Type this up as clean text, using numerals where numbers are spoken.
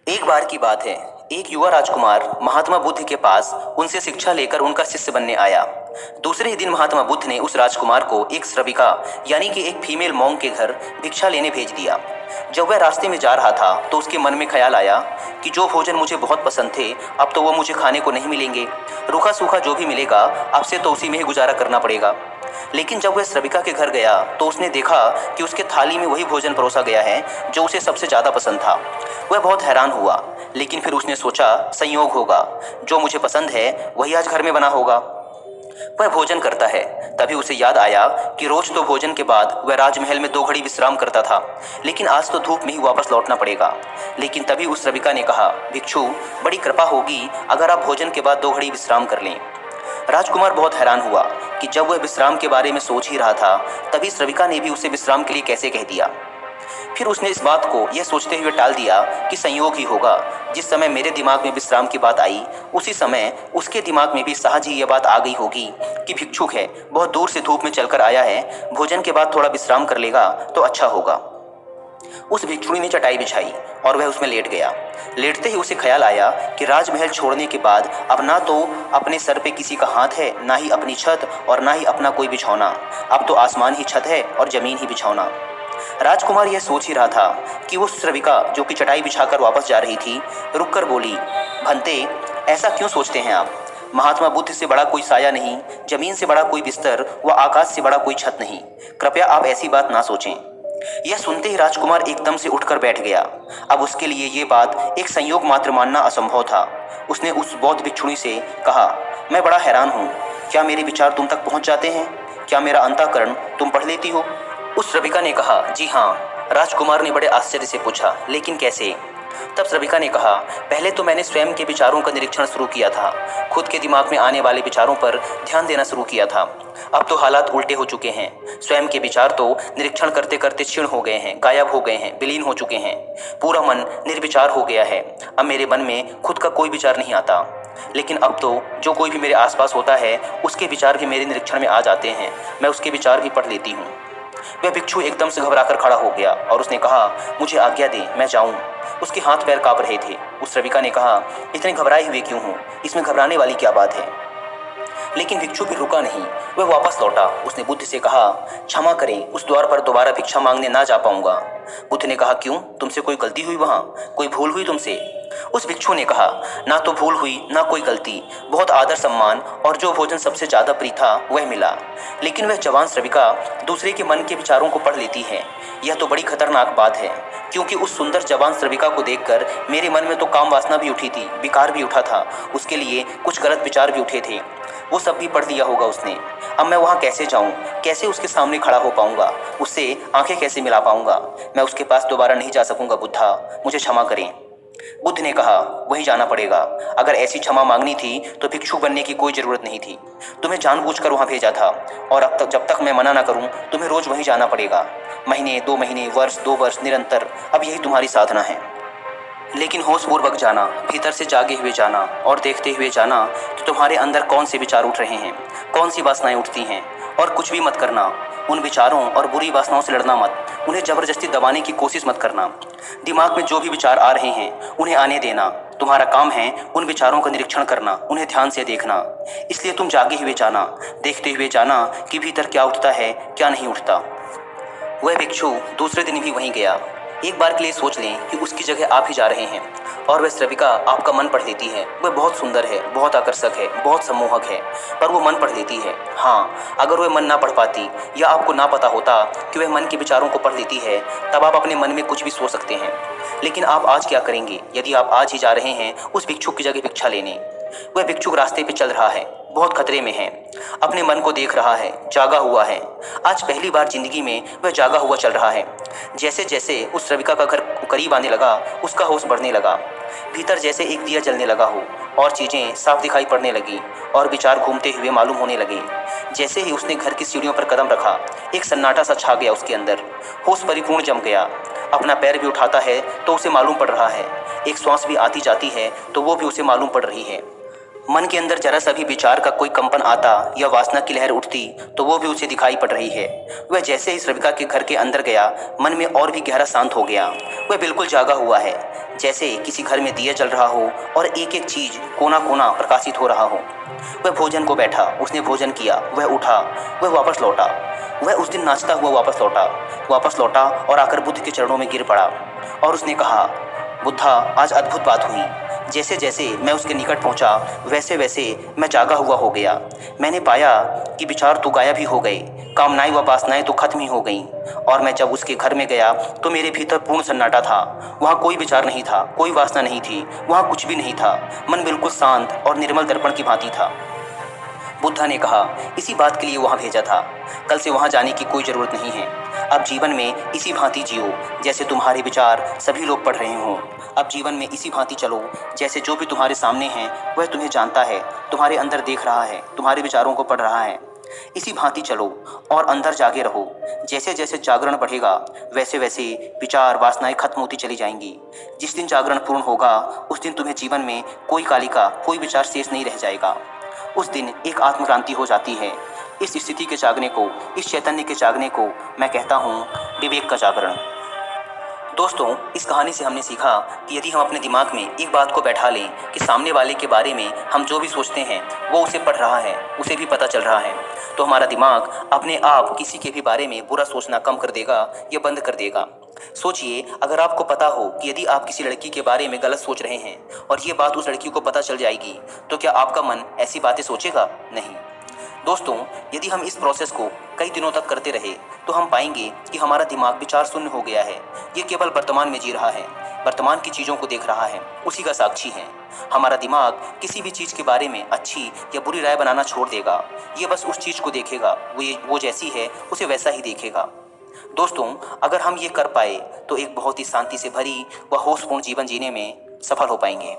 एक बार की बात है। एक युवा राजकुमार महात्मा बुद्ध के पास उनसे शिक्षा लेकर उनका शिष्य बनने आया। दूसरे ही दिन महात्मा बुद्ध ने उस राजकुमार को एक श्रविका यानी कि एक फीमेल मॉन्क के घर भिक्षा लेने भेज दिया। जब वह रास्ते में जा रहा था तो उसके मन में ख्याल आया कि जो भोजन मुझे बहुत पसंद थे अब तो वो मुझे खाने को नहीं मिलेंगे। रूखा सूखा जो भी मिलेगा अब से तो उसी में ही गुजारा करना पड़ेगा। लेकिन जब वह श्रविका के घर गया तो उसने देखा कि उसके थाली में वही भोजन परोसा गया है जो उसे सबसे ज़्यादा पसंद था। वह बहुत हैरान हुआ, लेकिन फिर उसने सोचा संयोग होगा, जो मुझे पसंद है वही आज घर में बना होगा। वह भोजन करता है, तभी उसे याद आया कि रोज तो भोजन के बाद वह राजमहल में 2 घड़ी विश्राम करता था, लेकिन आज तो धूप में ही वापस लौटना पड़ेगा। लेकिन तभी उस श्रविका ने कहा, भिक्षु, बड़ी कृपा होगी अगर आप भोजन के बाद 2 घड़ी विश्राम कर लें। राजकुमार बहुत हैरान हुआ कि जब वह विश्राम के बारे में सोच ही रहा था तभी श्रविका ने भी उसे विश्राम के लिए कैसे कह दिया। फिर उसने इस बात को यह सोचते हुए टाल दिया कि संयोग ही होगा। जिस समय मेरे दिमाग में विश्राम की बात आई उसी समय उसके दिमाग में भी सहज ही यह बात आ गई होगी कि भिक्षुक है, बहुत दूर से धूप में चलकर आया है, भोजन के बाद थोड़ा विश्राम कर लेगा तो अच्छा होगा। उस भिक्षुणी ने चटाई बिछाई और वह उसमें लेट गया। लेटते ही उसे ख्याल आया कि राजमहल छोड़ने के बाद अब ना तो अपने सर पे किसी का हाथ है, ना ही अपनी छत और ना ही अपना कोई बिछौना। अब तो आसमान ही छत है और जमीन ही बिछौना। राजकुमार यह सोच ही रहा था कि वो श्रविका जो कि चटाई बिछाकर वापस जा रही थी रुककर बोली, भंते, ऐसा क्यों सोचते हैं आप? महात्मा बुद्ध से बड़ा कोई साया नहीं, जमीन से बड़ा कोई बिस्तर व आकाश से बड़ा कोई छत नहीं। कृपया आप ऐसी बात ना सोचें। यह सुनते ही राजकुमार एकदम से उठकर बैठ गया। अब उसके लिए ये बात एक संयोग मात्र मानना असंभव था। उसने उस बौद्ध भिक्षुणी से कहा, मैं बड़ा हैरान हूँ, क्या मेरे विचार तुम तक पहुँच जाते हैं? क्या मेरा अंतःकरण तुम पढ़ लेती हो? उस श्रविका ने कहा, जी हाँ। राजकुमार ने बड़े आश्चर्य से पूछा, लेकिन कैसे? तब श्रविका ने कहा, पहले तो मैंने स्वयं के विचारों का निरीक्षण शुरू किया था, खुद के दिमाग में आने वाले विचारों पर ध्यान देना शुरू किया था। अब तो हालात उल्टे हो चुके हैं। स्वयं के विचार तो निरीक्षण करते करते क्षीण हो गए हैं, गायब हो गए हैं, विलीन हो चुके हैं। पूरा मन निर्विचार हो गया है। अब मेरे मन में खुद का कोई विचार नहीं आता। लेकिन अब तो जो कोई भी मेरे आसपास होता है उसके विचार भी मेरे निरीक्षण में आ जाते हैं। मैं उसके विचार भी पढ़ लेती हूँ। वह भिक्षु एकदम से घबराकर खड़ा हो गया और उसने कहा, मुझे आज्ञा दें, मैं जाऊं। उसके हाथ पैर कांप रहे थे। उस श्रविका ने कहा, इतने घबराए हुए क्यों हो? इसमें घबराने वाली क्या बात है? लेकिन भिक्षु भी रुका नहीं, वह वापस लौटा। उसने बुद्ध से कहा, क्षमा करें, उस द्वार पर दोबारा भिक्षा मांगने ना जा पाऊंगा। बुद्ध ने कहा, क्यों? तुमसे कोई गलती हुई? वहाँ कोई भूल हुई तुमसे? उस भिक्षु ने कहा, ना तो भूल हुई ना कोई गलती, बहुत आदर सम्मान और जो भोजन सबसे ज्यादा प्रिय था वह मिला। लेकिन वह जवान श्रविका दूसरे के मन के विचारों को पढ़ लेती है। यह तो बड़ी खतरनाक बात है, क्योंकि उस सुंदर जवान श्रविका को देखकर मेरे मन में तो काम वासना भी उठी थी, विकार भी उठा था, उसके लिए कुछ गलत विचार भी उठे थे। वो सब भी पढ़ लिया होगा उसने। अब मैं वहाँ कैसे जाऊँ? कैसे उसके सामने खड़ा हो पाऊंगा? उससे आंखें कैसे मिला पाऊंगा? मैं उसके पास दोबारा नहीं जा सकूंगा। बुद्धा, मुझे क्षमा करें। बुद्ध ने कहा, वही जाना पड़ेगा। अगर ऐसी क्षमा मांगनी थी तो भिक्षु बनने की कोई जरूरत नहीं थी। तुम्हें जानबूझकर वहाँ भेजा था और अब तक जब तक मैं मना ना करूँ तुम्हें रोज वहीं जाना पड़ेगा। महीने, 2 महीने, वर्ष, 2 वर्ष, निरंतर। अब यही तुम्हारी साधना है। लेकिन होशपूर्वक जाना, भीतर से जागे हुए जाना और देखते हुए जाना कि तुम्हारे अंदर कौन से विचार उठ रहे हैं, कौन सी वासनाएं उठती हैं। और कुछ भी मत करना, उन विचारों और बुरी वासनाओं से लड़ना मत, उन्हें जबरदस्ती दबाने की कोशिश मत करना। दिमाग में जो भी विचार आ रहे हैं उन्हें आने देना। तुम्हारा काम है उन विचारों का निरीक्षण करना, उन्हें ध्यान से देखना। इसलिए तुम जागे हुए जाना, देखते हुए जाना कि भीतर क्या उठता है, क्या नहीं उठता। वह भिक्षु दूसरे दिन भी वहीं गया। एक बार के लिए सोच लें कि उसकी जगह आप ही जा रहे हैं और वह श्रविका आपका मन पढ़ लेती है। वह बहुत सुंदर है, बहुत आकर्षक है, बहुत सम्मोहक है, पर वो मन पढ़ लेती है। हाँ, अगर वह मन ना पढ़ पाती या आपको ना पता होता कि वह मन के विचारों को पढ़ लेती है, तब आप अपने मन में कुछ भी सोच सकते हैं। लेकिन आप आज क्या करेंगे यदि आप आज ही जा रहे हैं उस भिक्षुक की जगह भिक्षा लेने? वह भिक्षुक रास्ते पे चल रहा है, बहुत खतरे में है, अपने मन को देख रहा है, जागा हुआ है। आज पहली बार जिंदगी में वह जागा हुआ चल रहा है। जैसे जैसे उस श्रविका का घर करीब आने लगा उसका होश बढ़ने लगा। भीतर जैसे एक दिया जलने लगा हो और चीज़ें साफ दिखाई पड़ने लगी और विचार घूमते हुए मालूम होने लगे। जैसे ही उसने घर की सीढ़ियों पर कदम रखा एक सन्नाटा सा छा गया उसके अंदर। होश परिपूर्ण जम गया। अपना पैर भी उठाता है तो उसे मालूम पड़ रहा है, एक श्वास भी आती जाती है तो वो भी उसे मालूम पड़ रही है। मन के अंदर जरा सा भी विचार का कोई कंपन आता या वासना की लहर उठती तो वो भी उसे दिखाई पड़ रही है। वह जैसे ही श्रविका के घर के अंदर गया, मन में और भी गहरा शांत हो गया। वह बिल्कुल जागा हुआ है, जैसे किसी घर में दिया जल रहा हो और एक एक चीज कोना कोना प्रकाशित हो रहा हो। वह भोजन को बैठा, उसने भोजन किया, वह उठा, वह वापस लौटा। वह उस दिन नाचता हुआ वापस लौटा और आकर बुद्ध के चरणों में गिर पड़ा और उसने कहा, बुद्धा, आज अद्भुत बात हुई। जैसे जैसे मैं उसके निकट पहुंचा, वैसे वैसे मैं जागा हुआ हो गया। मैंने पाया कि विचार तो गायब ही हो गए, कामनाएं व वासनाएं तो खत्म ही हो गईं। और मैं जब उसके घर में गया तो मेरे भीतर पूर्ण सन्नाटा था। वहाँ कोई विचार नहीं था, कोई वासना नहीं थी, वहाँ कुछ भी नहीं था। मन बिल्कुल शांत और निर्मल दर्पण की भांति था। बुद्धा ने कहा, इसी बात के लिए वहाँ भेजा था। कल से वहाँ जाने की कोई ज़रूरत नहीं है। अब जीवन में इसी भांति जियो जैसे तुम्हारे विचार सभी लोग पढ़ रहे हों। अब जीवन में इसी भांति चलो जैसे जो भी तुम्हारे सामने है वह तुम्हें जानता है, तुम्हारे अंदर देख रहा है, तुम्हारे विचारों को पढ़ रहा है। इसी भांति चलो और अंदर जागे रहो। जैसे जैसे जागरण बढ़ेगा वैसे वैसे विचार वासनाएं खत्म होती चली जाएंगी। जिस दिन जागरण पूर्ण होगा उस दिन तुम्हें जीवन में कोई कालिका, कोई विचार शेष नहीं रह जाएगा। उस दिन एक आत्मक्रांति हो जाती है। इस स्थिति के जागने को, इस चैतन्य के जागने को मैं कहता हूँ विवेक का जागरण। दोस्तों, इस कहानी से हमने सीखा कि यदि हम अपने दिमाग में एक बात को बैठा लें कि सामने वाले के बारे में हम जो भी सोचते हैं वो उसे पढ़ रहा है, उसे भी पता चल रहा है, तो हमारा दिमाग अपने आप किसी के भी बारे में बुरा सोचना कम कर देगा या बंद कर देगा। सोचिए, अगर आपको पता हो कि यदि आप किसी लड़की के बारे में गलत सोच रहे हैं और ये बात उस लड़की को पता चल जाएगी, तो क्या आपका मन ऐसी बातें सोचेगा? नहीं। दोस्तों, यदि हम इस प्रोसेस को कई दिनों तक करते रहे तो हम पाएंगे कि हमारा दिमाग विचार शून्य हो गया है। ये केवल वर्तमान में जी रहा है, वर्तमान की चीज़ों को देख रहा है, उसी का साक्षी है। हमारा दिमाग किसी भी चीज़ के बारे में अच्छी या बुरी राय बनाना छोड़ देगा। ये बस उस चीज़ को देखेगा, वो जैसी है उसे वैसा ही देखेगा। दोस्तों, अगर हम ये कर पाए तो एक बहुत ही शांति से भरी व होशपूर्ण जीवन जीने में सफल हो पाएंगे।